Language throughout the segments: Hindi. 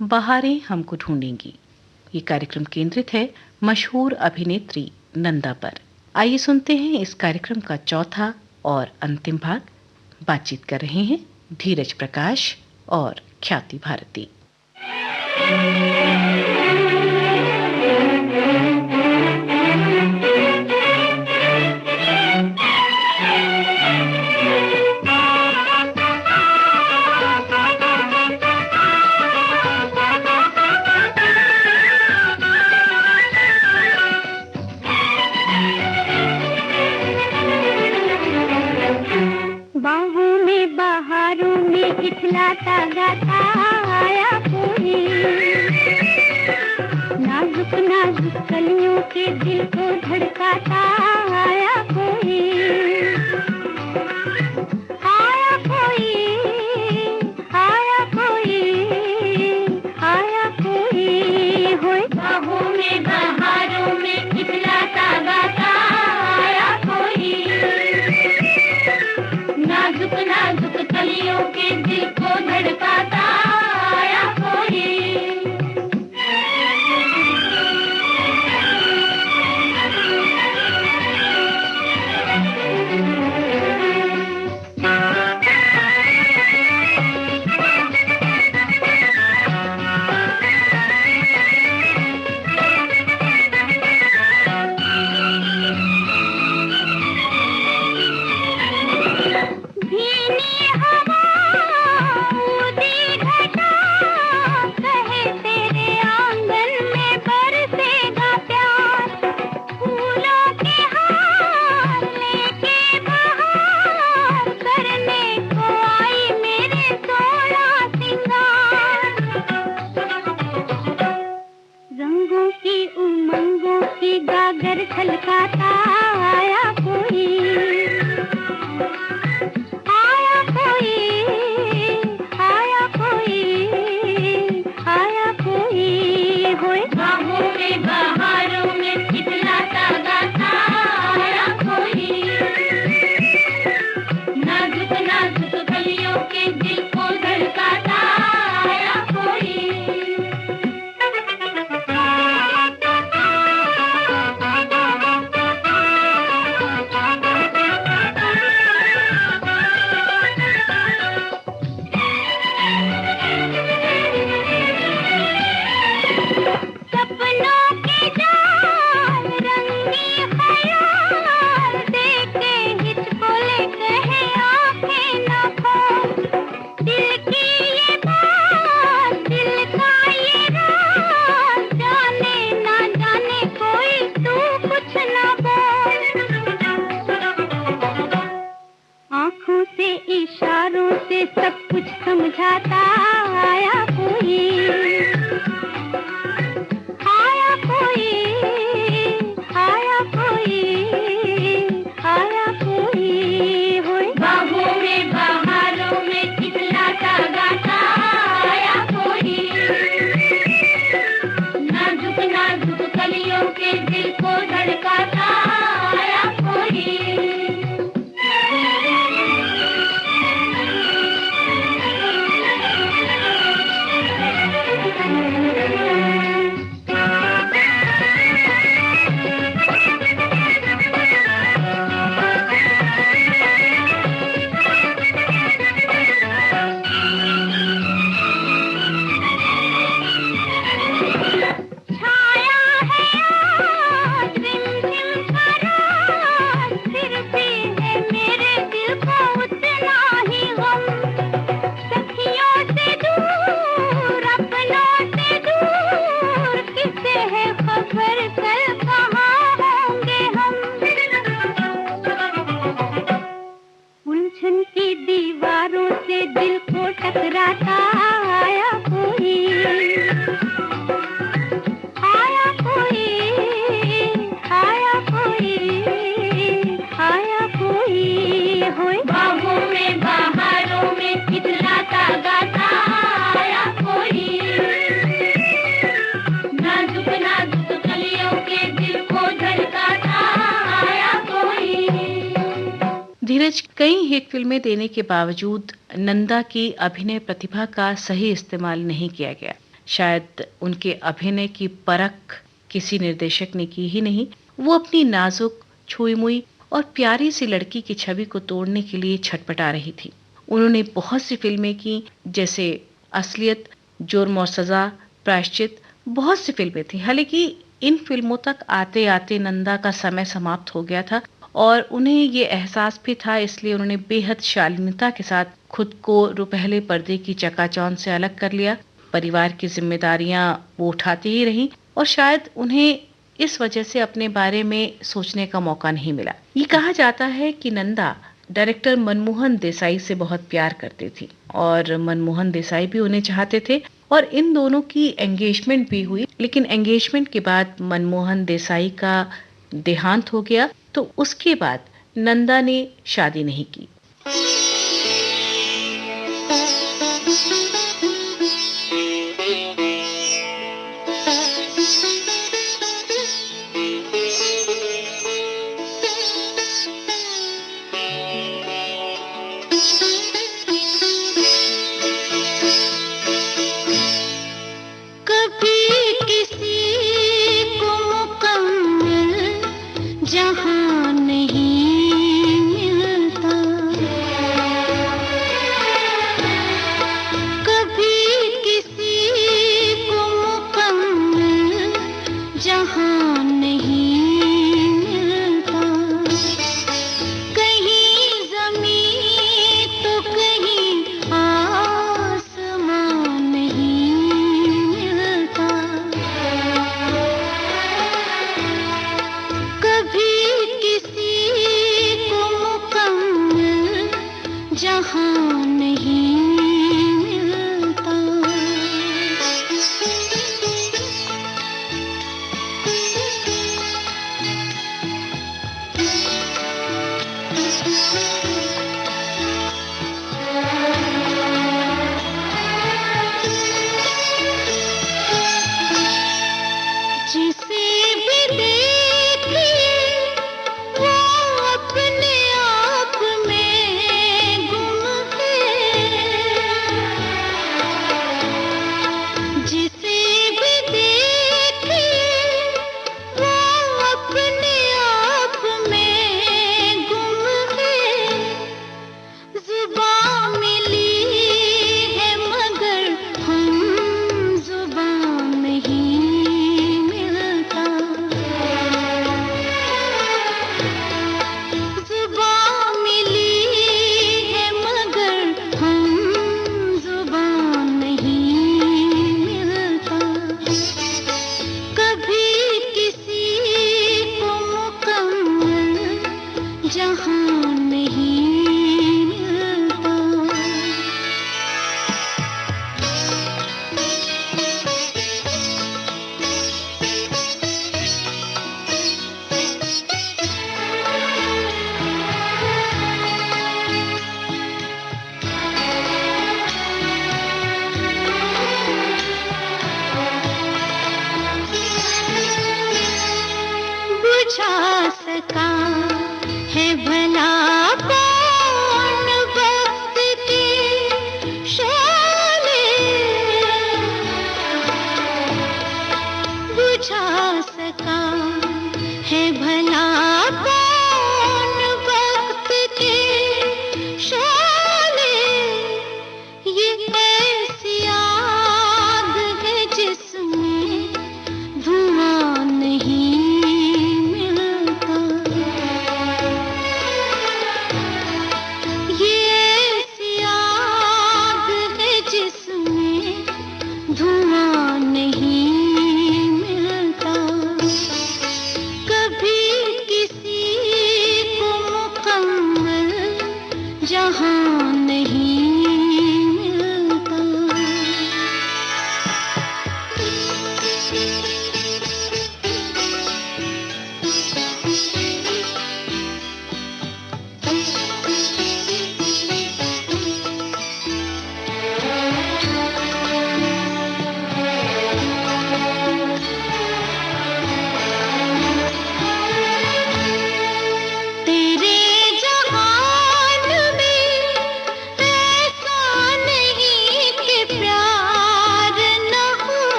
बहारें हमको ढूंढेंगी। ये कार्यक्रम केंद्रित है मशहूर अभिनेत्री नंदा पर। आइए सुनते हैं इस कार्यक्रम का चौथा और अंतिम भाग। बातचीत कर रहे हैं धीरज प्रकाश और ख्याति भारती। इठलाता गाता आया कोई, नाजुक नाजुक कलियों के दिल को धड़काता आया कोई, आया कोई, आया कोई, आया कोई, होए बाहों में बहारों में इठलाता गाता आया कोई, नाजुक नाजुक कलियों के दिल को धड़काता आया कोई। धीरज कई हिट फिल्में देने के बावजूद नंदा की अभिनय प्रतिभा का सही इस्तेमाल नहीं किया गया। शायद उनके अभिनय की परख किसी निर्देशक ने की ही नहीं। वो अपनी नाजुक, छुई-मुई और प्यारी सी लड़की की छवि को तोड़ने के लिए छटपटा रही थी। उन्होंने बहुत सी फिल्में की, जैसे असलियत, जुर्म और सजा, प्रायश्चित, बहुत सी फिल्में थी। हालांकि इन फिल्मों तक आते-आते नंदा का समय समाप्त हो गया था और उन्हें ये एहसास भी था, इसलिए उन्होंने बेहद शालीनता के साथ खुद को रुपहले पर्दे की चकाचौंध से अलग कर लिया। परिवार की जिम्मेदारियां वो उठाती ही रहीं और शायद उन्हें इस वजह से अपने बारे में सोचने का मौका नहीं मिला। ये कहा जाता है कि नंदा डायरेक्टर मनमोहन देसाई से बहुत प्यार करती थी और मनमोहन देसाई भी उन्हें चाहते थे और इन दोनों की एंगेजमेंट भी हुई। लेकिन एंगेजमेंट के बाद मनमोहन देसाई का देहांत हो गया, तो उसके बाद नंदा ने शादी नहीं की।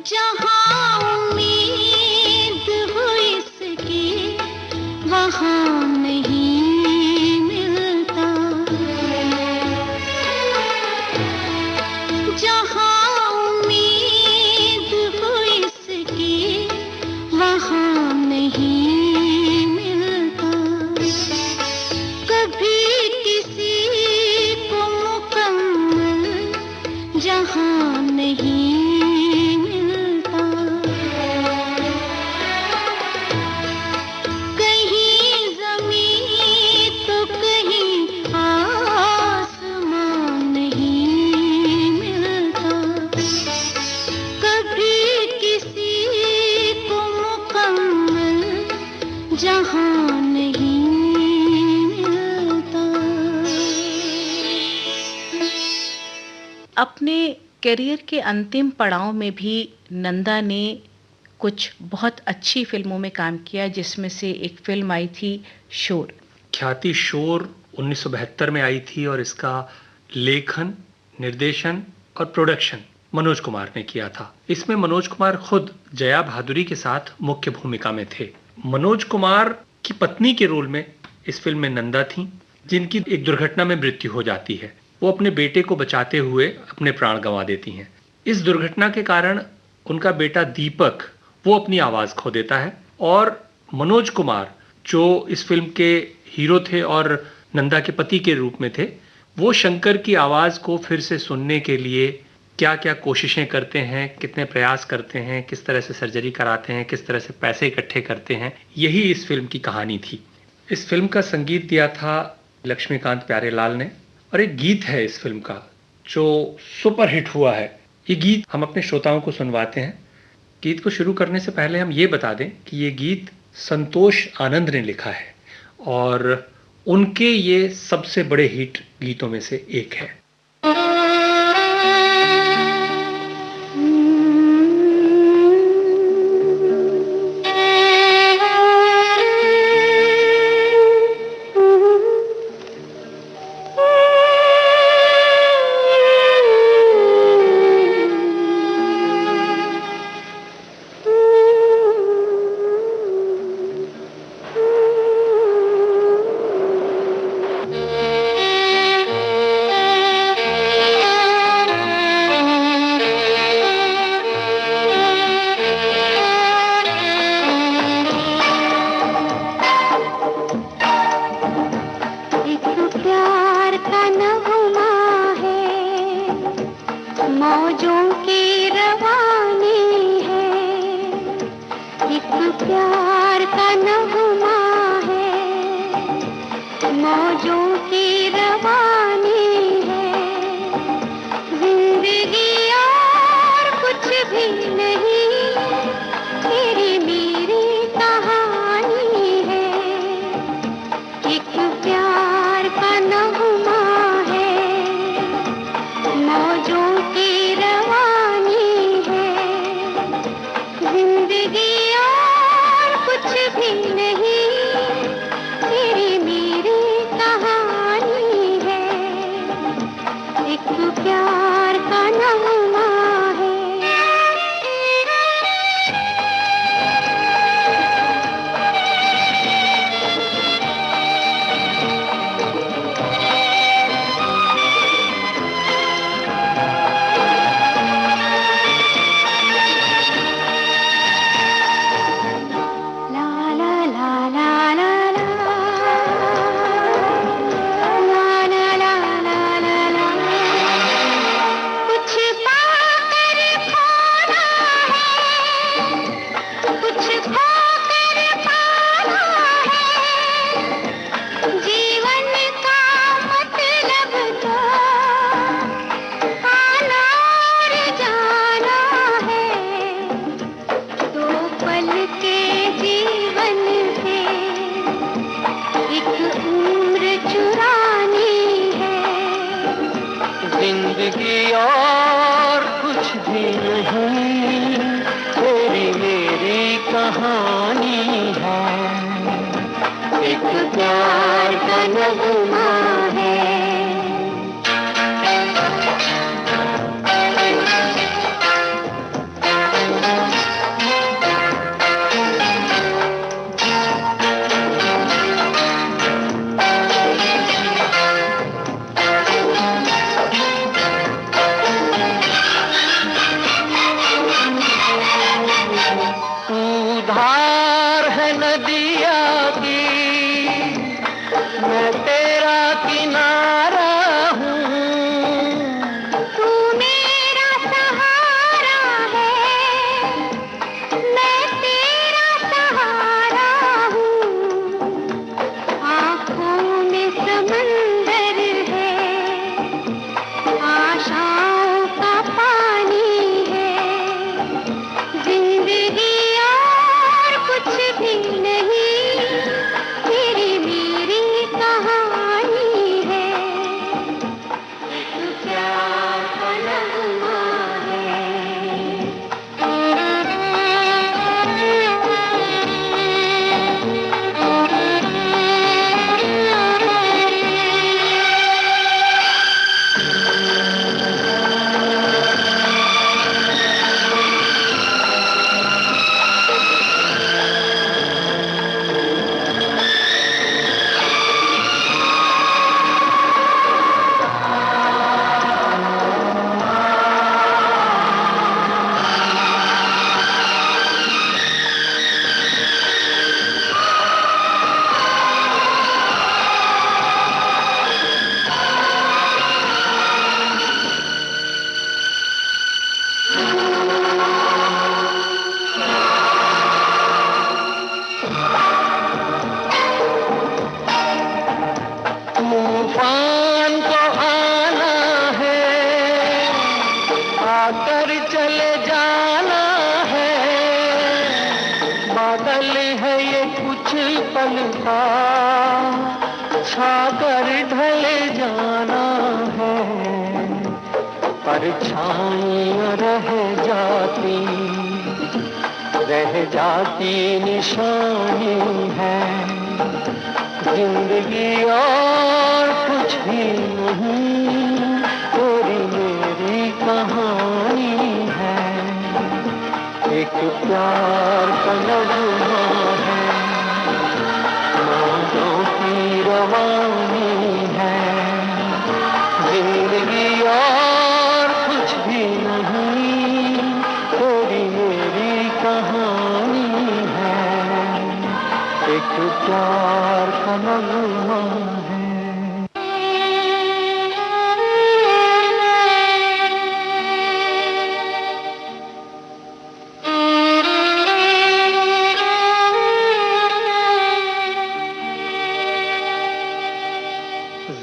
जहाँ उम्मीद हो इसकी वहाँ नहीं मिलता, जहाँ उम्मीद हो इसकी वहाँ नहीं मिलता, कभी किसी को मुकम्मल जहाँ नहीं मिलता, कहीं ज़मीं तो कहीं आसमान नहीं मिलता, कभी किसी को मुकम्मल जहाँ नहीं मिलता। अपने करियर के अंतिम पड़ाव में भी नंदा ने कुछ बहुत अच्छी फिल्मों में काम किया, जिसमें से एक फिल्म आई थी शोर। ख्याति शोर 1972 में आई थी और इसका लेखन, निर्देशन और प्रोडक्शन मनोज कुमार ने किया था। इसमें मनोज कुमार खुद जया भादुरी के साथ मुख्य भूमिका में थे। मनोज कुमार की पत्नी के रोल में इस फिल्म में नंदा थी, जिनकी एक दुर्घटना में मृत्यु हो जाती है। वो अपने बेटे को बचाते हुए अपने प्राण गंवा देती हैं। इस दुर्घटना के कारण उनका बेटा दीपक वो अपनी आवाज़ खो देता है और मनोज कुमार जो इस फिल्म के हीरो थे और नंदा के पति के रूप में थे, वो शंकर की आवाज़ को फिर से सुनने के लिए क्या क्या कोशिशें करते हैं, कितने प्रयास करते हैं, किस तरह से सर्जरी कराते हैं, किस तरह से पैसे इकट्ठे करते हैं, यही इस फिल्म की कहानी थी। इस फिल्म का संगीत दिया था लक्ष्मीकांत प्यारेलाल ने और एक गीत है इस फिल्म का जो सुपर हिट हुआ है। ये गीत हम अपने श्रोताओं को सुनवाते हैं। गीत को शुरू करने से पहले हम ये बता दें कि ये गीत संतोष आनंद ने लिखा है और उनके ये सबसे बड़े हिट गीतों में से एक है। पल का छाकर ढल जाना है, परछाइयाँ रह जाती निशानी है। जिंदगी और कुछ भी नहीं, तेरी मेरी कहानी है। एक प्यार का नगमा है, मौजों की रवानी है। जिंदगी और कुछ भी नहीं, तेरी मेरी कहानी है। एक प्यार का नगमा है।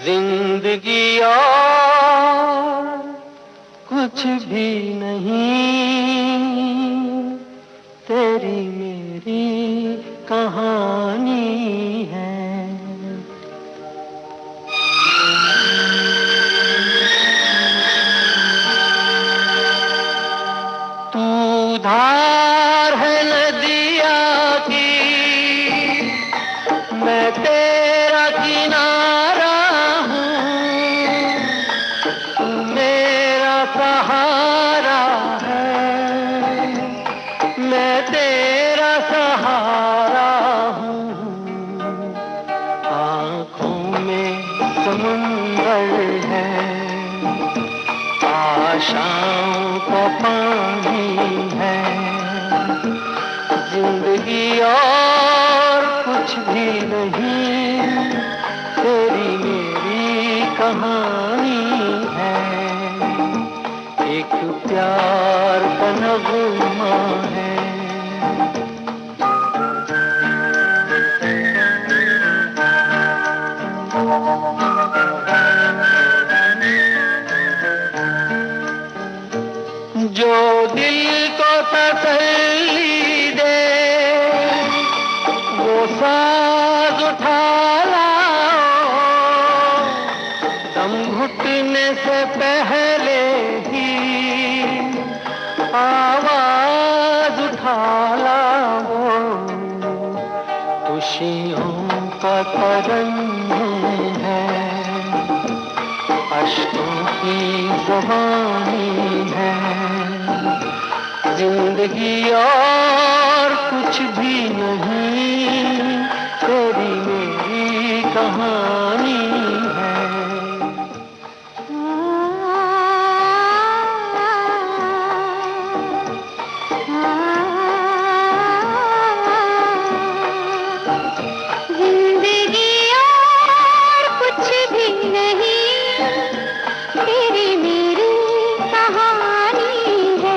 जिंदगी और कुछ भी नहीं, तेरी मेरी कहानी है। तू धार है नदिया की, मैं तेरा किनारा हूँ। तू मेरा सहारा है, मैं तेरा सहारा हूँ। आँखों में समुंदर है, आशाओं का पानी है। जिंदगी और कुछ भी नहीं, तेरी मेरी कहानी है। एक प्यार का नगमा है। जो दिल को तसल्ली दे, वो साज उठा लाओ। दम घुटने से पहले ही आवाज उठा लाओ। खुशियों का तरन्नुम है, अश्कों की ज़बानी है। जिंदगी और कुछ भी नहीं, तेरी मेरी कहानी है। जिंदगी और कुछ भी नहीं, तेरी मेरी कहानी है।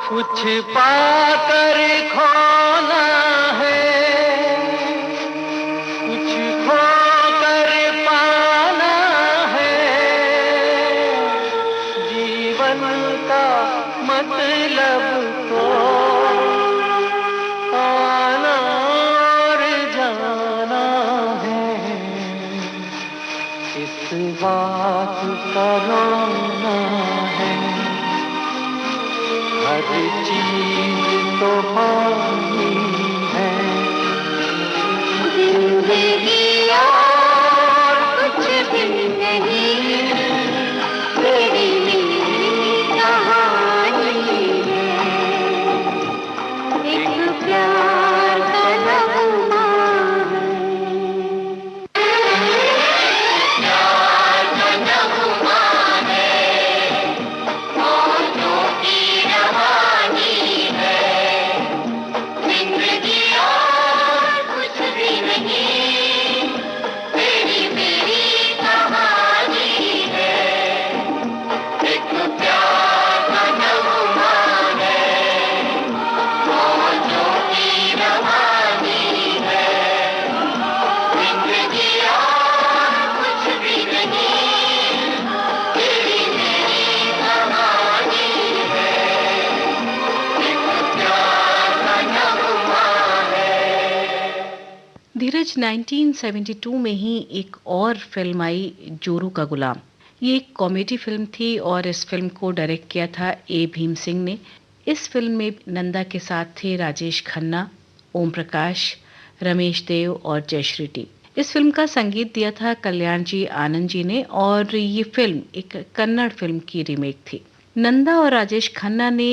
कुछ पाकर खोना है, कुछ खोकर पाना है, जीवन का मतलब तो आना और जाना है, इस बात का रोना है, हर चीज तो पानी है, जिंदगी और कुछ भी नहीं, तेरी मेरी कहानी है, एक प्यार का नगमा है। धीरज 1972 में ही एक और फिल्म आई, जोरू का गुलाम। ये एक कॉमेडी फिल्म थी और इस फिल्म को डायरेक्ट किया था ए भीम सिंह ने। इस फिल्म में नंदा के साथ थे राजेश खन्ना, ओम प्रकाश, रमेश देव और जयश्री टी। इस फिल्म का संगीत दिया था कल्याण जी आनंद जी ने और ये फिल्म एक कन्नड़ फिल्म की रीमेक थी। नंदा और राजेश खन्ना ने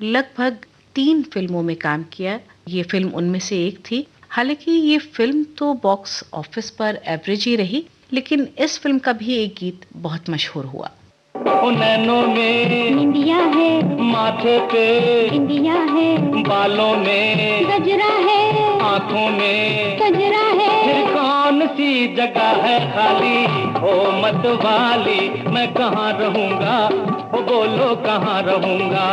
लगभग 3 फिल्मों में काम किया, ये फिल्म उनमें से एक थी। हालांकि ये फिल्म तो बॉक्स ऑफिस पर एवरेज ही रही, लेकिन इस फिल्म का भी एक गीत बहुत मशहूर हुआ। नैनों में इंडिया है, माथे पे इंडिया है, बालों में गजरा है, आंखों में गजरा है, फिर कौन सी जगह है खाली, हो मत वाली, मैं कहाँ रहूँगा, हो बोलो कहाँ रहूँगा।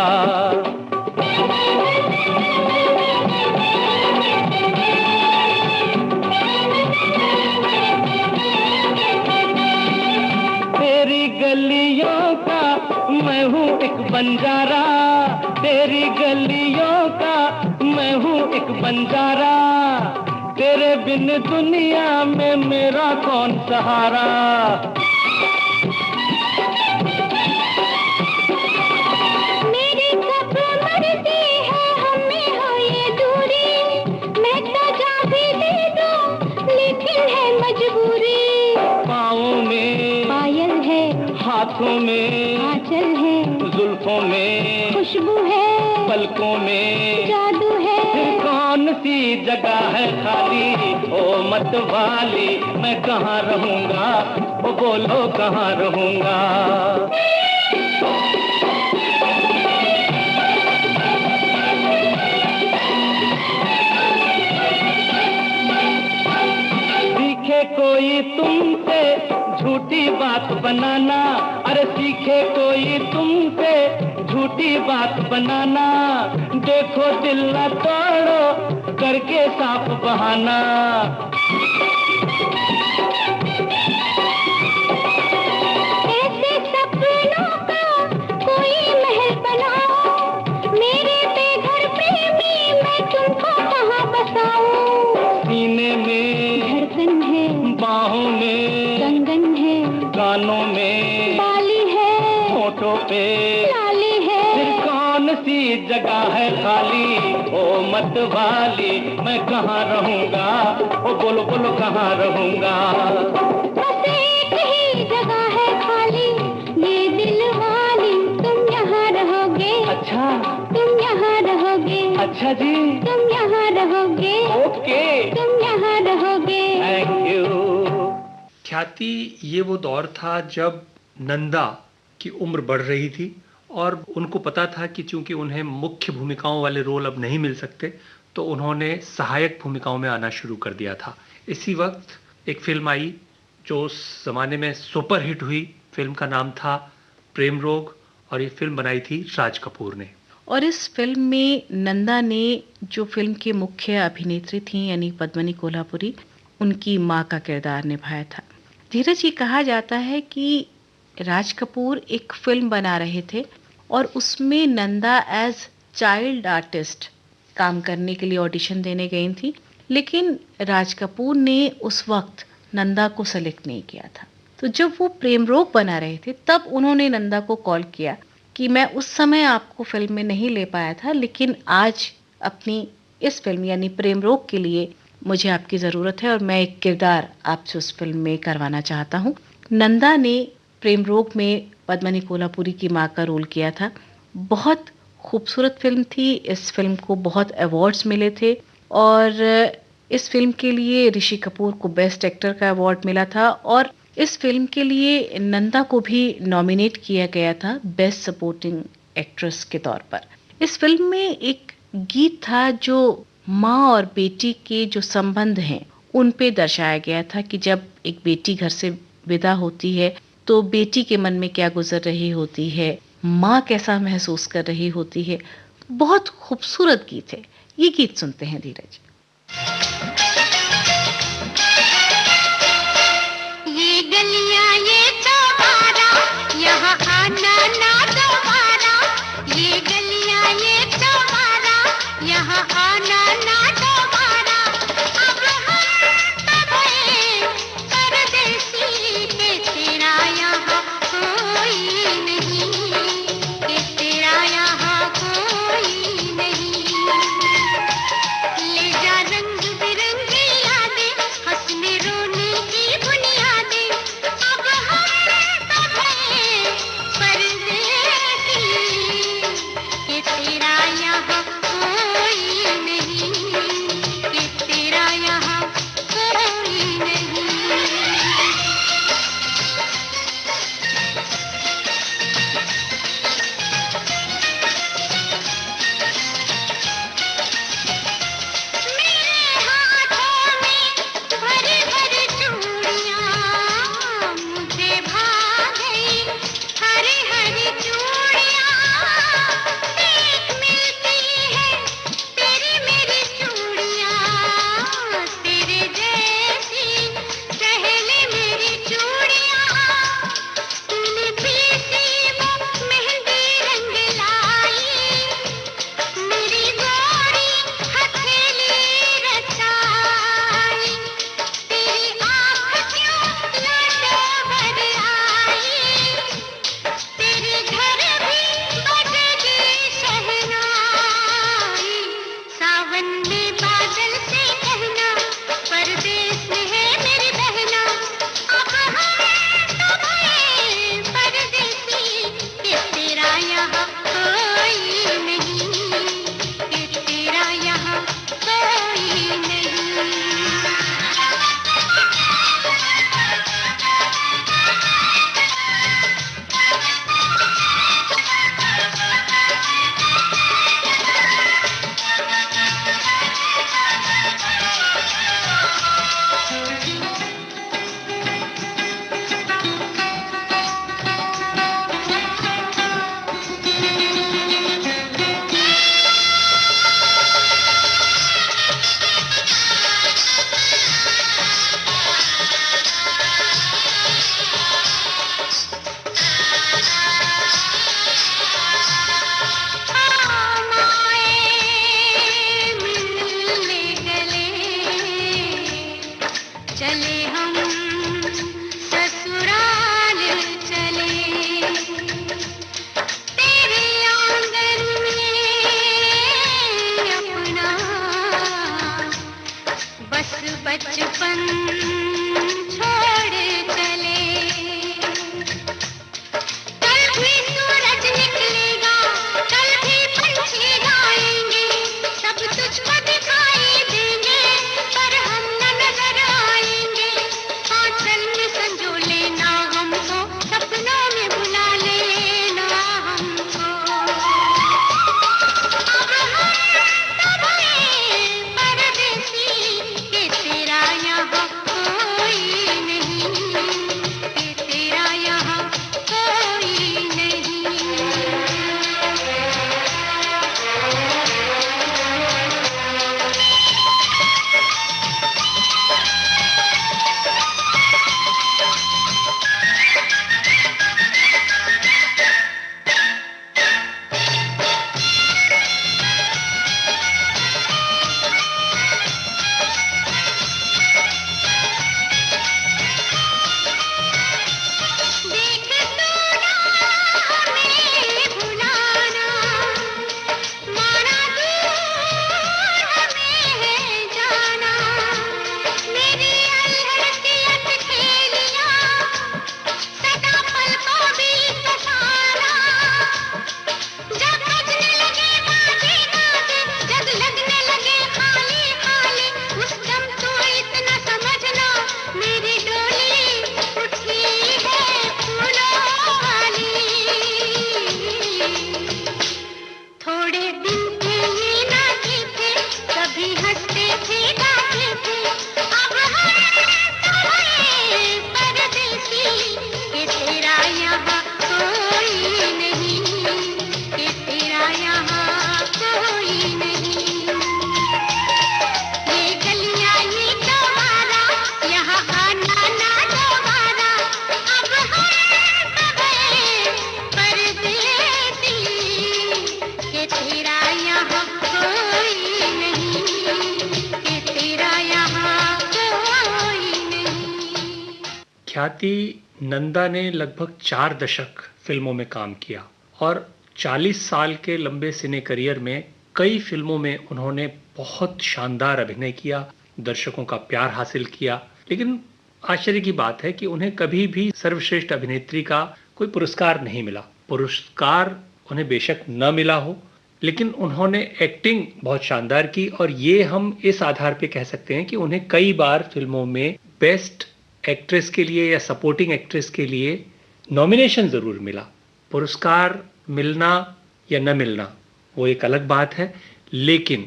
तेरी गलियों का मैं हूँ एक बंजारा, तेरी गलियों का मैं हूँ एक बंजारा, तेरे बिन दुनिया में मेरा कौन सहारा। मेरी कब मर्जी है हमें हो ये दूरी, मैं तो जा भी दे दूं लेकिन है मजबूरी। पाँवों में पायल है, हाथों में आंचल है, जुल्फों में खुशबू है, पलकों में जादू है, फिर कौन सी जगह है खाली, ओ मत वाली, मैं कहाँ रहूँगा, ओ बोलो कहाँ रहूँगा। सीखे कोई तुमसे झूठी बात बनाना, अरे सीखे कोई तुमसे झूठी बात बनाना, देखो दिल न तोड़ो करके साफ बहाना। ऐसे सपनों का कोई महल बनाओ, मेरे बेघर प्रेमी मैं तुमको कहाँ बसाऊं। सीने में धड़कन है, बाहों में कंगन है, कानों में बाली है, होठों पे लाली है, फिर कौन सी जगह है खाली, ओ मत वाली, मैं कहाँ रहूँगा, ओ बोलो बोलो कहाँ रहूँगा। बस एक ही जगह है खाली, ये दिल वाली, तुम यहाँ रहोगे, अच्छा तुम यहाँ रहोगे, अच्छा जी, तुम यहाँ रहोगे, ओके, तुम यहाँ रहोगे। Thank you. ख्याति ये वो दौर था जब नंदा की उम्र बढ़ रही थी और उनको पता था कि चूंकि उन्हें मुख्य भूमिकाओं वाले रोल अब नहीं मिल सकते, तो उन्होंने सहायक भूमिकाओं में आना शुरू कर दिया था। इसी वक्त एक फिल्म आई जो उस जमाने में सुपर हिट हुई। फिल्म का नाम था प्रेम रोग और ये फिल्म बनाई थी राज कपूर ने। और इस फिल्म में नंदा ने जो फिल्म की मुख्य अभिनेत्री थी यानी पद्मिनी कोल्हापुरी, उनकी माँ का किरदार निभाया था। धीरज, ये कहा जाता है कि राज कपूर एक फिल्म बना रहे थे और उसमें नंदा एज चाइल्ड आर्टिस्ट काम करने के लिए ऑडिशन देने गई थी, लेकिन राज कपूर ने उस वक्त नंदा को सेलेक्ट नहीं किया था। तो जब वो प्रेम रोग बना रहे थे तब उन्होंने नंदा को कॉल किया कि मैं उस समय आपको फिल्म में नहीं ले पाया था, लेकिन आज अपनी इस फिल्म यानी प्रेम रोग के लिए मुझे आपकी ज़रूरत है और मैं एक किरदार आपसे उस फिल्म में करवाना चाहता हूँ। नंदा ने प्रेम रोग में पद्मिनी कोल्हापुरी की माँ का रोल किया था। बहुत खूबसूरत फिल्म थी। इस फिल्म को बहुत अवार्ड्स मिले थे और इस फिल्म के लिए ऋषि कपूर को बेस्ट एक्टर का अवार्ड मिला था और इस फिल्म के लिए नंदा को भी नॉमिनेट किया गया था बेस्ट सपोर्टिंग एक्ट्रेस के तौर पर। इस फिल्म में एक गीत था जो माँ और बेटी के जो संबंध हैं उन पे दर्शाया गया था कि जब एक बेटी घर से विदा होती है तो बेटी के मन में क्या गुजर रही होती है, माँ कैसा महसूस कर रही होती है। बहुत खूबसूरत गीत है। ये गीत सुनते हैं धीरज। ये गलियां ये चौबारा, यहाँ आना ना दोबारा। ये गलियां ये चौबारा, यहाँ आना ना दोबारा। अब हम तब हुए परदेसी के तेरा यहाँ कोई नहीं, के तेरा यहाँ कोई नहीं। ले जा रंग ख्याति नंदा ने लगभग 4 दशक फिल्मों में काम किया और 40 साल के लंबे सिने करियर में कई फिल्मों में उन्होंने बहुत शानदार अभिनय किया, दर्शकों का प्यार हासिल किया। लेकिन आश्चर्य की बात है कि उन्हें कभी भी सर्वश्रेष्ठ अभिनेत्री का कोई पुरस्कार नहीं मिला। पुरस्कार उन्हें बेशक न मिला हो, लेकिन उन्होंने एक्टिंग बहुत शानदार की और ये हम इस आधार पे कह सकते हैं कि उन्हें कई बार फिल्मों में बेस्ट एक्ट्रेस के लिए या सपोर्टिंग एक्ट्रेस के लिए नॉमिनेशन जरूर मिला। पुरस्कार मिलना या न मिलना वो एक अलग बात है, लेकिन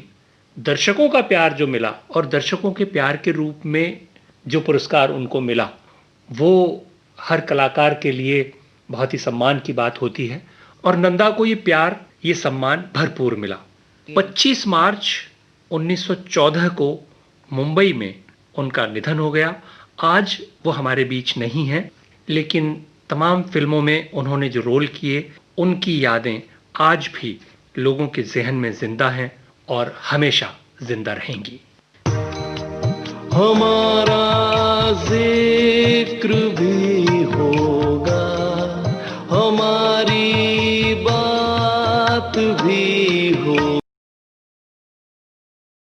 दर्शकों का प्यार जो मिला और दर्शकों के प्यार के रूप में जो पुरस्कार उनको मिला, वो हर कलाकार के लिए बहुत ही सम्मान की बात होती है और नंदा को ये प्यार, ये सम्मान भरपूर मिला। 25 मार्च 1914 को मुंबई में उनका निधन हो गया। आज वो हमारे बीच नहीं है, लेकिन तमाम फिल्मों में उन्होंने जो रोल किए उनकी यादें आज भी लोगों के ज़हन में जिंदा हैं और हमेशा जिंदा रहेंगी। हमारा जिक्र भी